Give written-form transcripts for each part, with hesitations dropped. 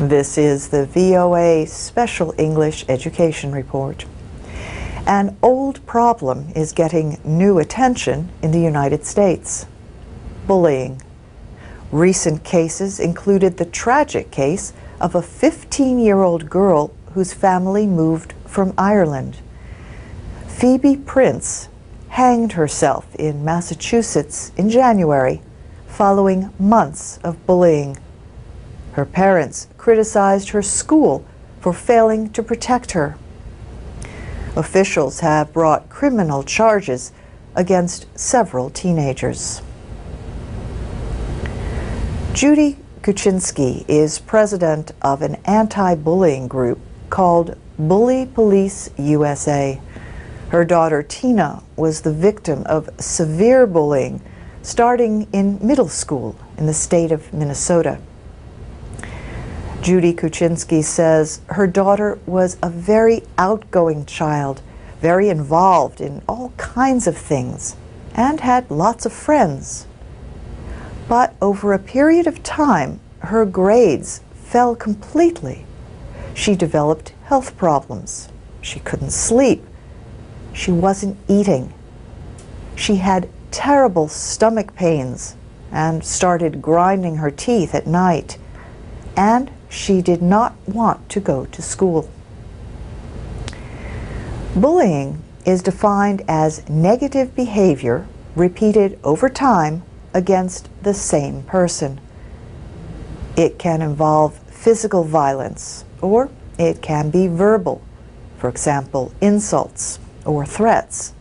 This is the VOA Special English Education Report. An old problem is getting new attention in the United States: bullying. Recent cases included the tragic case of a 15-year-old girl whose family moved from Ireland. Phoebe Prince hanged herself in Massachusetts in January following months of bullying. Her parents criticized her school for failing to protect her. Officials have brought criminal charges against several teenagers. Judy Kuczynski is president of an anti-bullying group called Bully Police USA. Her daughter Tina was the victim of severe bullying starting in middle school in the state of Minnesota. Judy Kuczynski says her daughter was a very outgoing child, very involved in all kinds of things, and had lots of friends. But over a period of time, her grades fell completely. She developed health problems. She couldn't sleep. She wasn't eating. She had terrible stomach pains and started grinding her teeth at night. And she did not want to go to school. Bullying is defined as negative behavior repeated over time against the same person. It can involve physical violence, or it can be verbal, for example, insults or threats.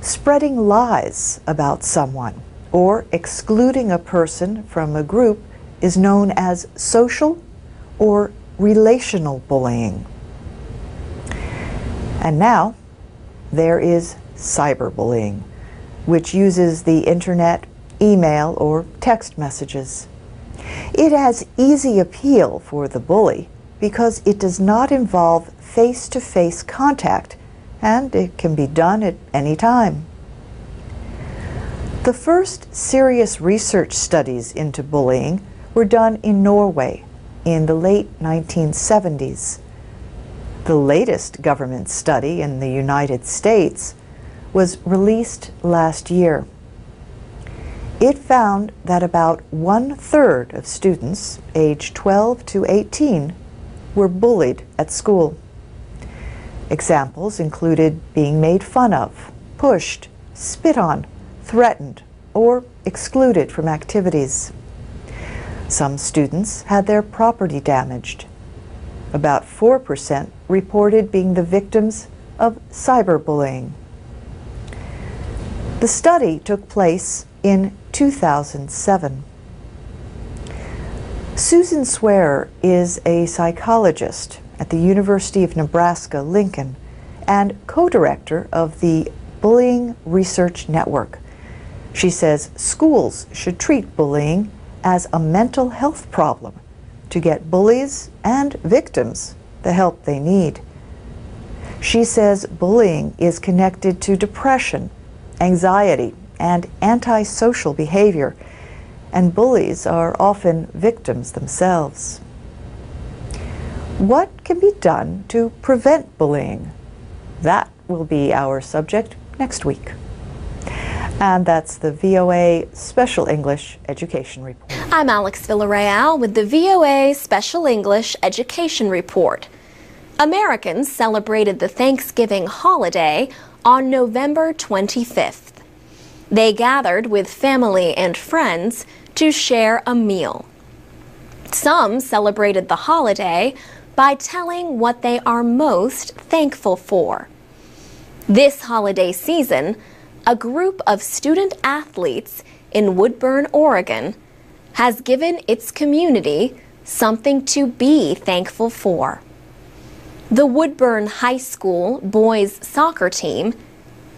Spreading lies about someone or excluding a person from a group is known as social or relational bullying. And now there is cyberbullying, which uses the internet, email, or text messages. It has easy appeal for the bully because it does not involve face-to-face contact, and it can be done at any time. The first serious research studies into bullying were done in Norway in the late 1970s. The latest government study in the United States was released last year. It found that about 1/3 of students aged 12 to 18 were bullied at school. Examples included being made fun of, pushed, spit on, threatened, or excluded from activities. Some students had their property damaged. About 4% reported being the victims of cyberbullying. The study took place in 2007. Susan Swearer is a psychologist at the University of Nebraska-Lincoln and co-director of the Bullying Research Network. She says schools should treat bullying as a mental health problem to get bullies and victims the help they need. She says bullying is connected to depression, anxiety, and antisocial behavior, and bullies are often victims themselves. What can be done to prevent bullying? That will be our subject next week. And that's the VOA Special English Education Report. I'm Alex Villarreal with the VOA Special English Education Report. Americans celebrated the Thanksgiving holiday on November 25th. They gathered with family and friends to share a meal. Some celebrated the holiday by telling what they are most thankful for. This holiday season, a group of student athletes in Woodburn, Oregon, has given its community something to be thankful for. The Woodburn High School boys soccer team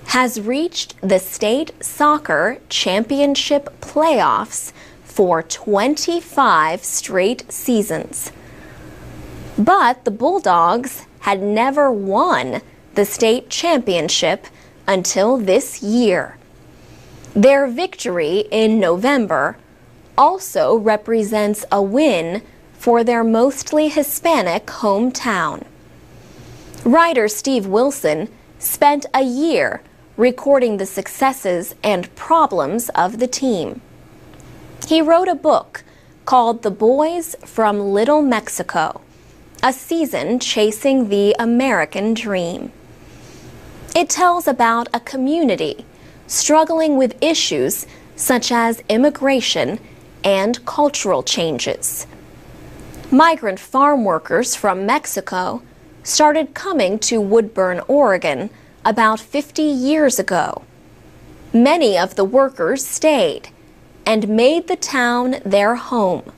has reached the state soccer championship playoffs for 25 straight seasons. But the Bulldogs had never won the state championship until this year. Their victory in November also represents a win for their mostly Hispanic hometown. Writer Steve Wilson spent a year recording the successes and problems of the team. He wrote a book called The Boys from Little Mexico, a season chasing the American dream. It tells about a community struggling with issues such as immigration and cultural changes. Migrant farm workers from Mexico started coming to Woodburn, Oregon about 50 years ago. Many of the workers stayed and made the town their home.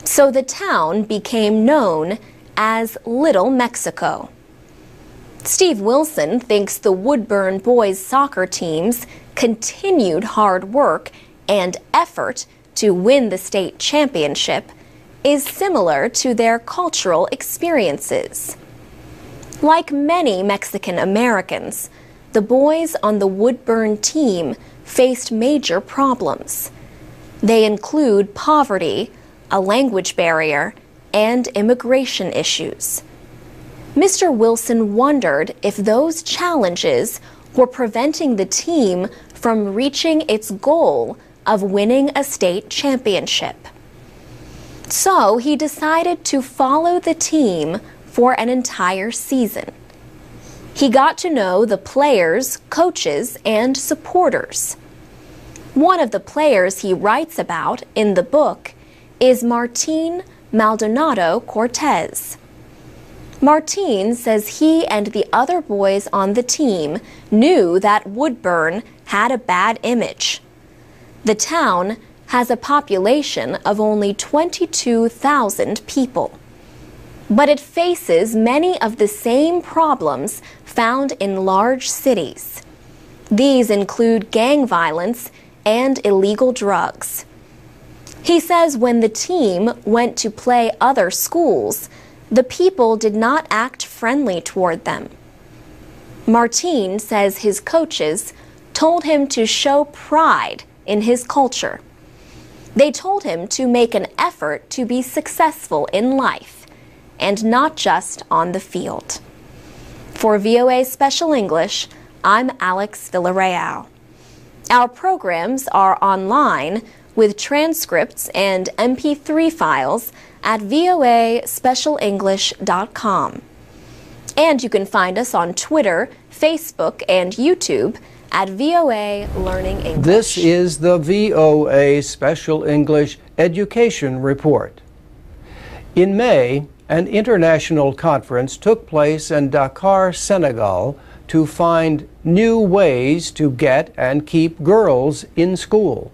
So the town became known as Little Mexico. Steve Wilson thinks the Woodburn boys soccer team's continued hard work and effort to win the state championship is similar to their cultural experiences. Like many Mexican Americans, the boys on the Woodburn team faced major problems. They include poverty, a language barrier, and immigration issues. Mr. Wilson wondered if those challenges were preventing the team from reaching its goal of winning a state championship. So he decided to follow the team for an entire season. He got to know the players, coaches, and supporters. One of the players he writes about in the book is Martin Maldonado Cortez. Martin says he and the other boys on the team knew that Woodburn had a bad image. The town has a population of only 22,000 people, but it faces many of the same problems found in large cities. These include gang violence and illegal drugs. He says when the team went to play other schools, the people did not act friendly toward them. Martin says his coaches told him to show pride in his culture. They told him to make an effort to be successful in life, and not just on the field. For VOA Special English, I'm Alex Villarreal. Our programs are online with transcripts and MP3 files at voaspecialenglish.com. And you can find us on Twitter, Facebook, and YouTube at VOA Learning English. This is the VOA Special English Education Report. In May, an international conference took place in Dakar, Senegal, to find new ways to get and keep girls in school.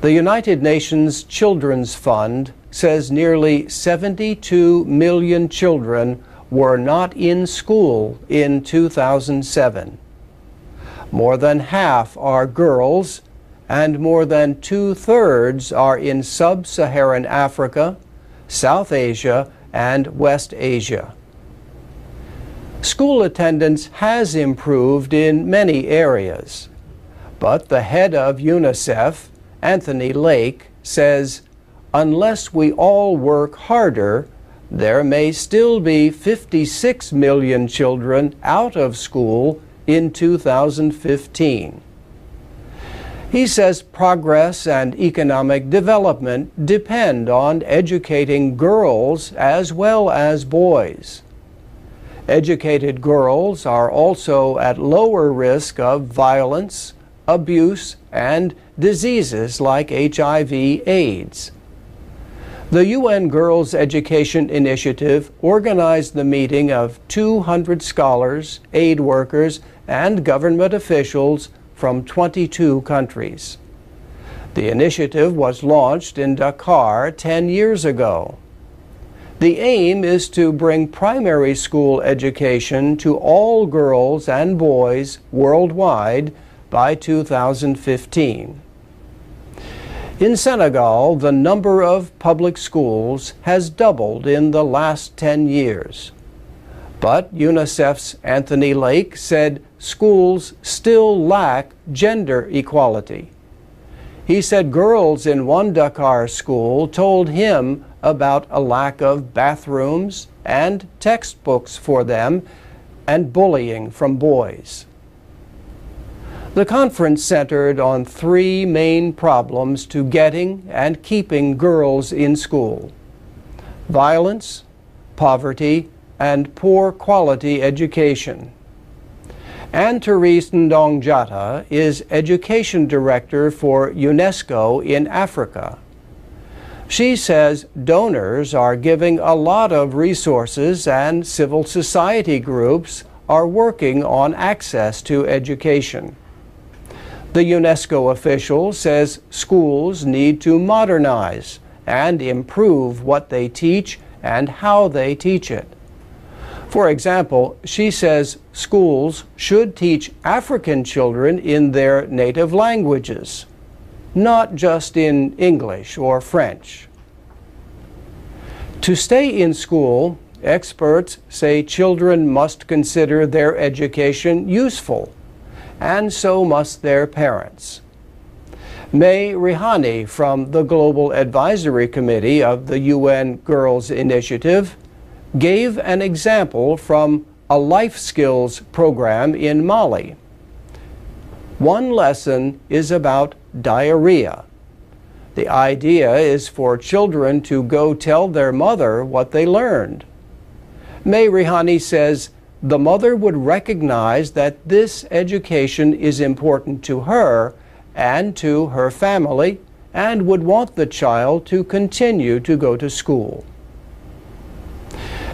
The United Nations Children's Fund says nearly 72 million children were not in school in 2007. More than half are girls, and more than 2/3 are in sub-Saharan Africa, South Asia, and West Asia. School attendance has improved in many areas, but the head of UNICEF, Anthony Lake, says, unless we all work harder, there may still be 56 million children out of school in 2015. He says progress and economic development depend on educating girls as well as boys. Educated girls are also at lower risk of violence, abuse, and diseases like HIV/AIDS. The UN Girls Education Initiative organized the meeting of 200 scholars, aid workers, and government officials from 22 countries. The initiative was launched in Dakar 10 years ago. The aim is to bring primary school education to all girls and boys worldwide by 2015. In Senegal, the number of public schools has doubled in the last 10 years. But UNICEF's Anthony Lake said schools still lack gender equality. He said girls in one Dakar school told him about a lack of bathrooms and textbooks for them and bullying from boys. The conference centered on three main problems to getting and keeping girls in school: violence, poverty, and poor quality education. Anne Therese Ndongjata is Education Director for UNESCO in Africa. She says donors are giving a lot of resources and civil society groups are working on access to education. The UNESCO official says schools need to modernize and improve what they teach and how they teach it. For example, she says schools should teach African children in their native languages, not just in English or French. To stay in school, experts say children must consider their education useful, and so must their parents. May Rihani from the Global Advisory Committee of the UN Girls Initiative gave an example from a life skills program in Mali. One lesson is about diarrhea. The idea is for children to go tell their mother what they learned. May Rihani says the mother would recognize that this education is important to her and to her family and would want the child to continue to go to school.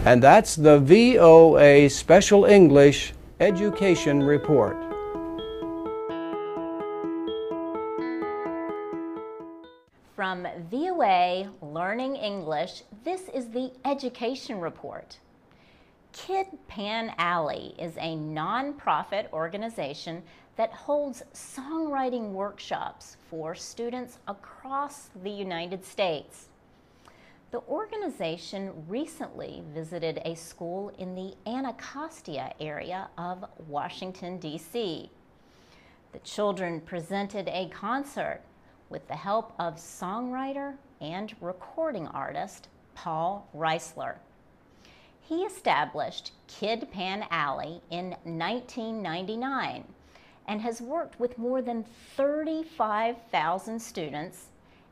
And that's the VOA Special English Education Report. From VOA Learning English, this is the Education Report. Kid Pan Alley is a nonprofit organization that holds songwriting workshops for students across the United States. The organization recently visited a school in the Anacostia area of Washington, D.C. The children presented a concert with the help of songwriter and recording artist Paul Reisler. He established Kid Pan Alley in 1999 and has worked with more than 35,000 students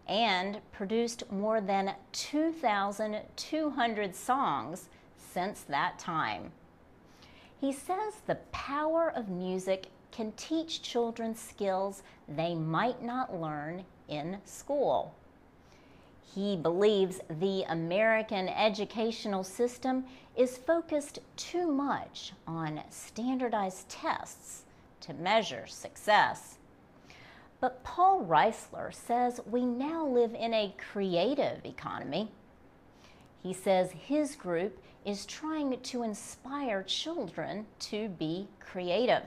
and produced more than 2,200 songs since that time. He says the power of music can teach children skills they might not learn in school. He believes the American educational system is focused too much on standardized tests to measure success. But Paul Reisler says we now live in a creative economy. He says his group is trying to inspire children to be creative.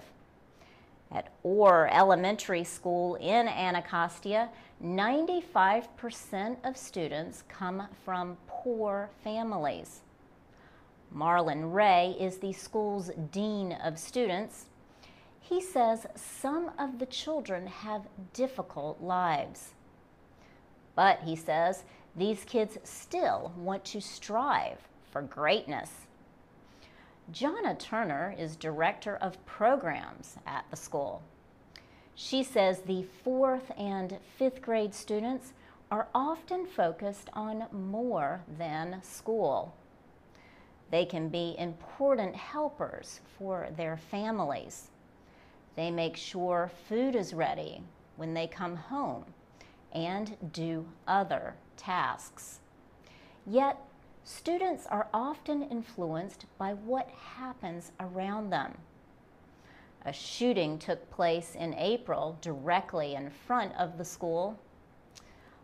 At Orr Elementary School in Anacostia, 95% of students come from poor families. Marlon Ray is the school's dean of students. He says some of the children have difficult lives. But he says these kids still want to strive for greatness. Jonna Turner is director of programs at the school. She says the 4th and 5th grade students are often focused on more than school. They can be important helpers for their families. They make sure food is ready when they come home and do other tasks. Yet, students are often influenced by what happens around them. A shooting took place in April directly in front of the school.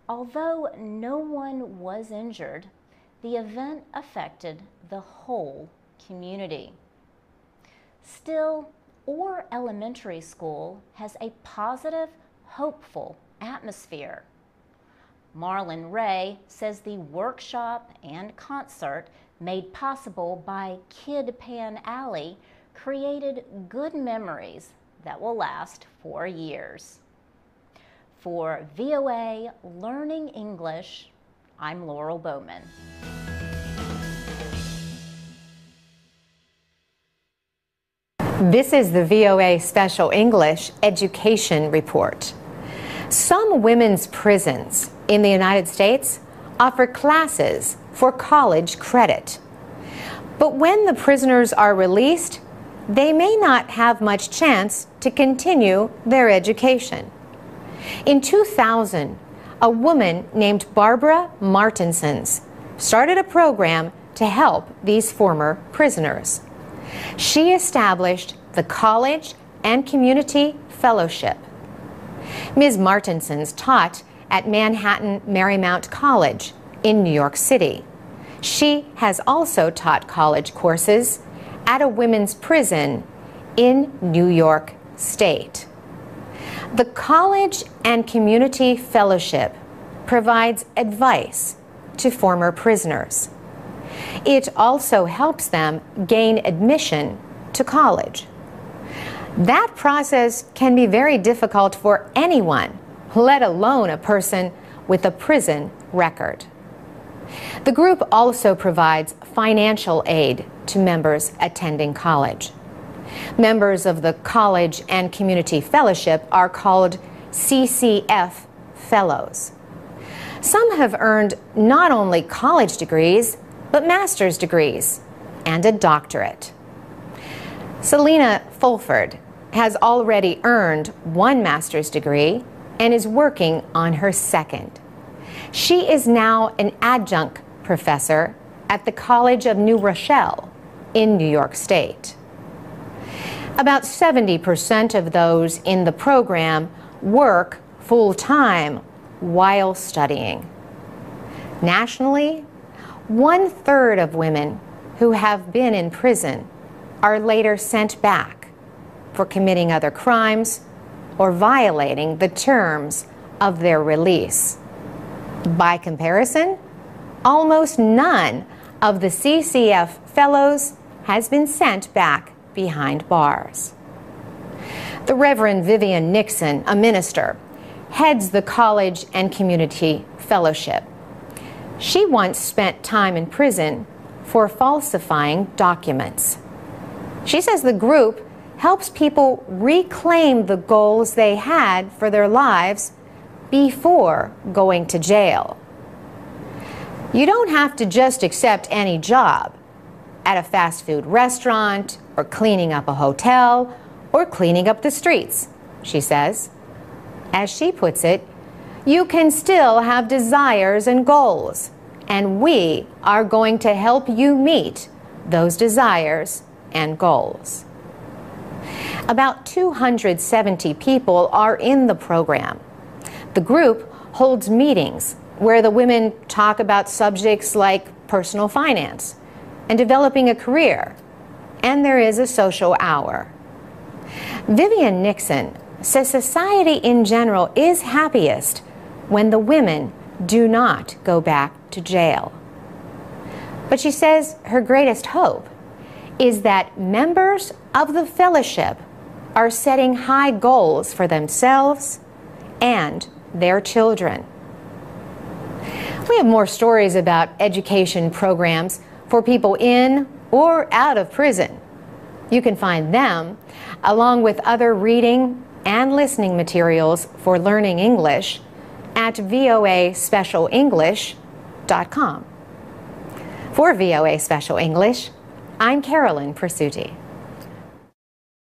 Although no one was injured, the event affected the whole community. Still, Orr Elementary School has a positive, hopeful atmosphere. Marlon Ray says the workshop and concert made possible by Kid Pan Alley created good memories that will last for years. For VOA Learning English, I'm Laurel Bowman. This is the VOA Special English Education Report. Some women's prisons in the United States offer classes for college credit. But when the prisoners are released, they may not have much chance to continue their education. In 2000, a woman named Barbara Martinsons started a program to help these former prisoners. She established the College and Community Fellowship. Ms. Martinsons taught at Manhattan Marymount College in New York City. She has also taught college courses at a women's prison in New York State. The College and Community Fellowship provides advice to former prisoners. It also helps them gain admission to college. That process can be very difficult for anyone, let alone a person with a prison record. The group also provides financial aid to members attending college. Members of the College and Community Fellowship are called CCF Fellows. Some have earned not only college degrees, but master's degrees and a doctorate. Selena Fulford has already earned one master's degree and is working on her second. She is now an adjunct professor at the College of New Rochelle in New York State. About 70% of those in the program work full-time while studying. Nationally, 1/3 of women who have been in prison are later sent back for committing other crimes or violating the terms of their release. By comparison, almost none of the CCF fellows has been sent back behind bars. The Reverend Vivian Nixon, a minister, heads the College and Community Fellowship. She once spent time in prison for falsifying documents. She says the group helps people reclaim the goals they had for their lives before going to jail. You don't have to just accept any job at a fast food restaurant or cleaning up a hotel or cleaning up the streets, she says. As she puts it, you can still have desires and goals, and we are going to help you meet those desires and goals. About 270 people are in the program. The group holds meetings where the women talk about subjects like personal finance and developing a career, and there is a social hour. Vivian Nixon says society in general is happiest when the women do not go back to jail. But she says her greatest hope is that members of the fellowship are setting high goals for themselves and their children. We have more stories about education programs for people in or out of prison. You can find them, along with other reading and listening materials for learning English, at voaspecialenglish.com. For VOA Special English, I'm Carolyn Persutti.